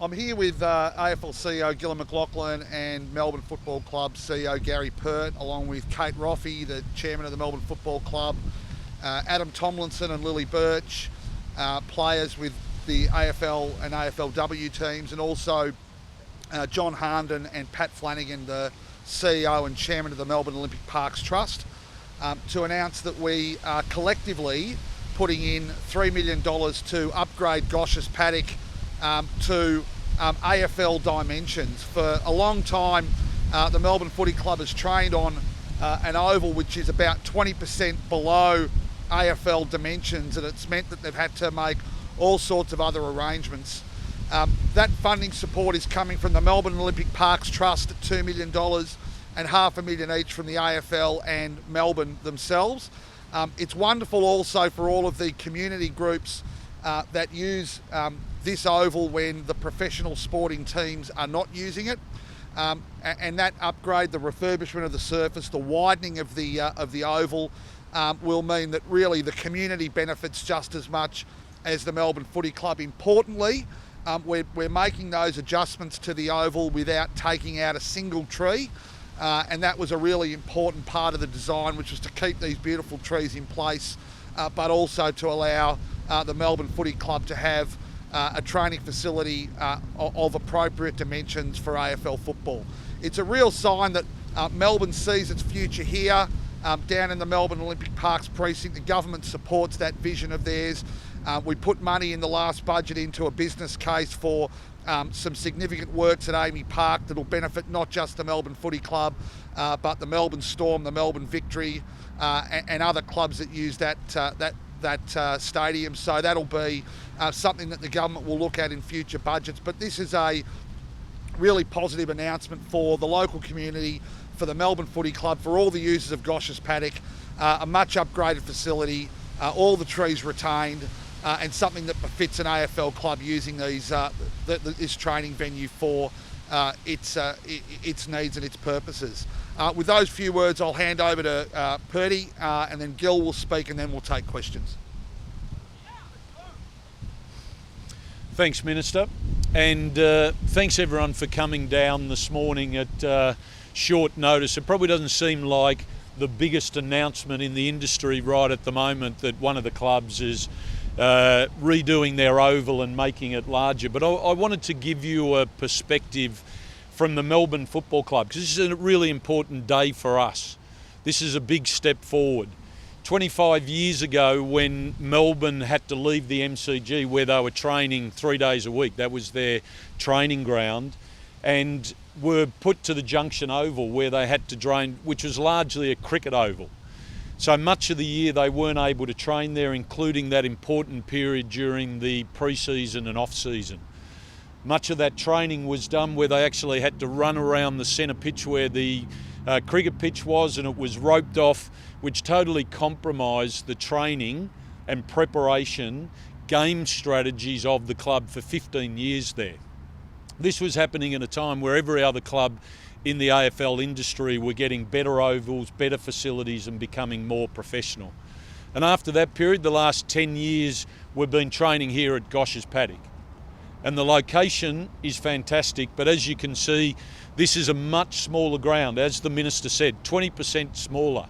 I'm here with AFL CEO Gillon McLachlan and Melbourne Football Club CEO Gary Pert, along with Kate Roffey, the chairman of the Melbourne Football Club, Adam Tomlinson and Lily Birch, players with the AFL and AFLW teams, and also John Harnden and Pat Flanagan, the CEO and chairman of the Melbourne Olympic Parks Trust, to announce that we are collectively putting in $3 million to upgrade Gosch's Paddock to AFL dimensions. For a long time, the Melbourne Footy Club has trained on an oval which is about 20% below AFL dimensions, and it's meant that they've had to make all sorts of other arrangements. That funding support is coming from the Melbourne Olympic Parks Trust at $2 million and $500,000 each from the AFL and Melbourne themselves. It's wonderful also for all of the community groups that use this oval when the professional sporting teams are not using it, and that upgrade, the refurbishment of the surface, the widening of the oval, will mean that really the community benefits just as much as the Melbourne Footy Club. Importantly, we're making those adjustments to the oval without taking out a single tree, and that was a really important part of the design, which was to keep these beautiful trees in place, but also to allow the Melbourne Footy Club to have a training facility of appropriate dimensions for AFL football. It's a real sign that Melbourne sees its future here, down in the Melbourne Olympic Parks precinct. The government supports that vision of theirs. We put money in the last budget into a business case for some significant works at Amy Park that will benefit not just the Melbourne Footy Club, but the Melbourne Storm, the Melbourne Victory, and other clubs that use that stadium. So that'll be something that the government will look at in future budgets. But this is a really positive announcement for the local community, for the Melbourne Footy Club, for all the users of Gosch's Paddock, a much upgraded facility, all the trees retained, and something that befits an AFL club using this training venue for its needs and its purposes. With those few words, I'll hand over to Perty, and then Gil will speak, and then we'll take questions. Thanks, Minister, and thanks everyone for coming down this morning at short notice. It probably doesn't seem like the biggest announcement in the industry right at the moment that one of the clubs is redoing their oval and making it larger, but I wanted to give you a perspective from the Melbourne Football Club, because this is a really important day for us. This is a big step forward. 25 years ago, when Melbourne had to leave the MCG where they were training 3 days a week, that was their training ground, and were put to the Junction Oval where they had to train, which was largely a cricket oval. So much of the year they weren't able to train there, including that important period during the pre-season and off-season. Much of that training was done where they actually had to run around the centre pitch where the cricket pitch was, and it was roped off, which totally compromised the training and preparation, game strategies of the club for 15 years there. This was happening at a time where every other club in the AFL industry were getting better ovals, better facilities, and becoming more professional. And after that period, the last 10 years, we've been training here at Gosch's Paddock. And the location is fantastic, but as you can see, this is a much smaller ground. As the Minister said, 20% smaller.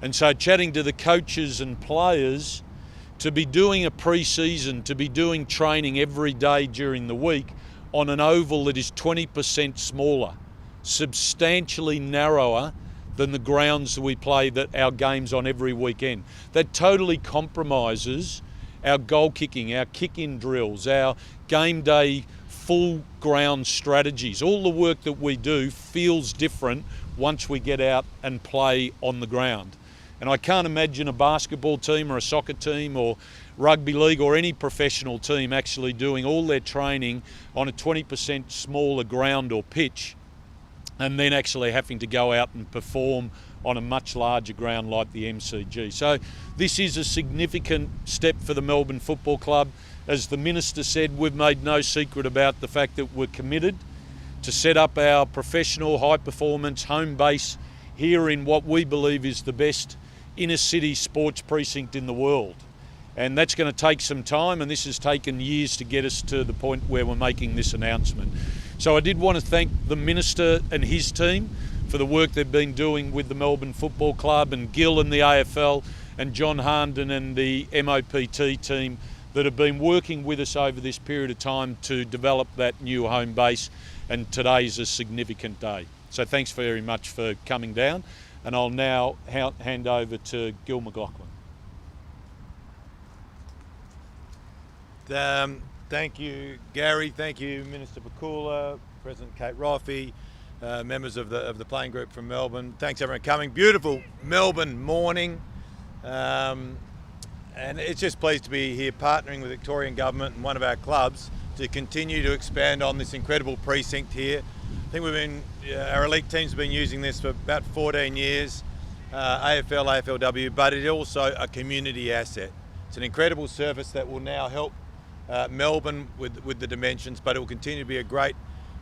And so chatting to the coaches and players, to be doing a pre-season, to be doing training every day during the week on an oval that is 20% smaller, substantially narrower than the grounds that we play our games on every weekend. That totally compromises our goal kicking, our kick-in drills, our game day full ground strategies. All the work that we do feels different once we get out and play on the ground. And I can't imagine a basketball team or a soccer team or rugby league or any professional team actually doing all their training on a 20% smaller ground or pitch, and then actually having to go out and perform on a much larger ground like the MCG. So this is a significant step for the Melbourne Football Club. As the Minister said, we've made no secret about the fact that we're committed to set up our professional high-performance home base here in what we believe is the best inner city sports precinct in the world. And that's going to take some time, and this has taken years to get us to the point where we're making this announcement. So I did want to thank the Minister and his team for the work they've been doing with the Melbourne Football Club and Gillon, the AFL, and John Harnden and the MOPT team that have been working with us over this period of time to develop that new home base, and today's a significant day. So thanks very much for coming down, and I'll now hand over to Gil McLachlan. Thank you, Gary. Thank you, Minister Pakula, President Kate Roffey, members of the playing group from Melbourne. Thanks everyone for coming. Beautiful Melbourne morning. And it's just pleased to be here partnering with the Victorian Government and one of our clubs to continue to expand on this incredible precinct here. I think our elite teams have been using this for about 14 years, AFL, AFLW, but it's also a community asset. It's an incredible service that will now help Melbourne with the dimensions, but it will continue to be a great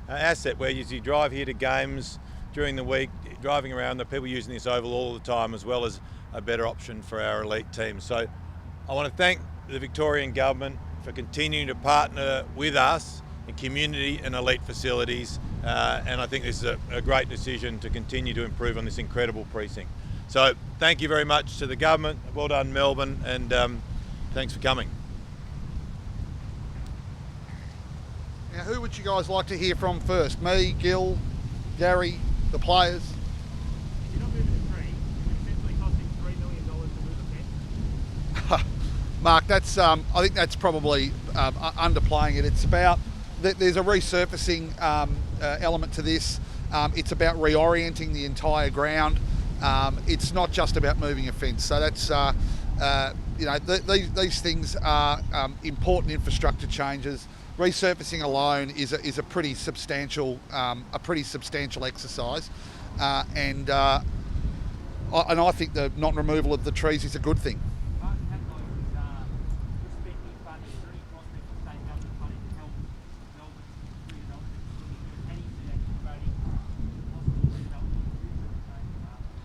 asset where as you drive here to games during the week, driving around, the people using this oval all the time, as well as a better option for our elite teams. So I want to thank the Victorian Government for continuing to partner with us in community and elite facilities, and I think this is a great decision to continue to improve on this incredible precinct. So thank you very much to the government. Well done, Melbourne, and thanks for coming. Now, who would you guys like to hear from first? Me, Gil, Gary, the players? You're not moving a tree. It's essentially costing $3 million to move a fence. Mark, that's I think that's probably underplaying it. It's about there's a resurfacing element to this. It's about reorienting the entire ground. It's not just about moving a fence. So that's these things are important infrastructure changes. Resurfacing alone is a pretty substantial exercise, and I think the non-removal of the trees is a good thing.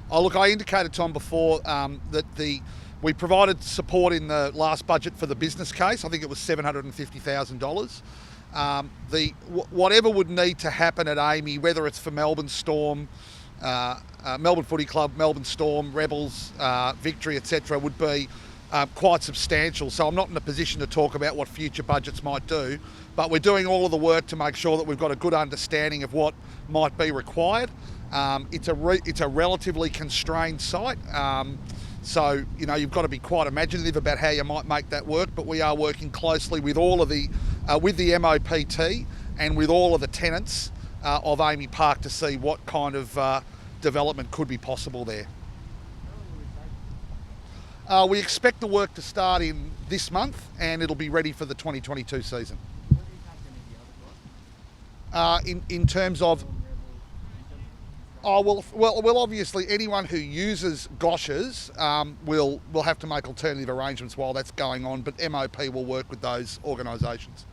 Oh, look, I indicated, Tom, before that we provided support in the last budget for the business case. I think it was $750,000. Whatever would need to happen at AAMI, whether it's for Melbourne Storm, Melbourne Footy Club, Melbourne Storm, Rebels, Victory, etc., would be quite substantial. So I'm not in a position to talk about what future budgets might do, but we're doing all of the work to make sure that we've got a good understanding of what might be required. It's a relatively constrained site, so you've got to be quite imaginative about how you might make that work. But we are working closely with all of the MOPT and with all of the tenants of AAMI Park to see what kind of development could be possible there. We expect the work to start in this month, and it'll be ready for the 2022 season. In terms of well, obviously anyone who uses Gosch's will have to make alternative arrangements while that's going on, but MOP will work with those organisations.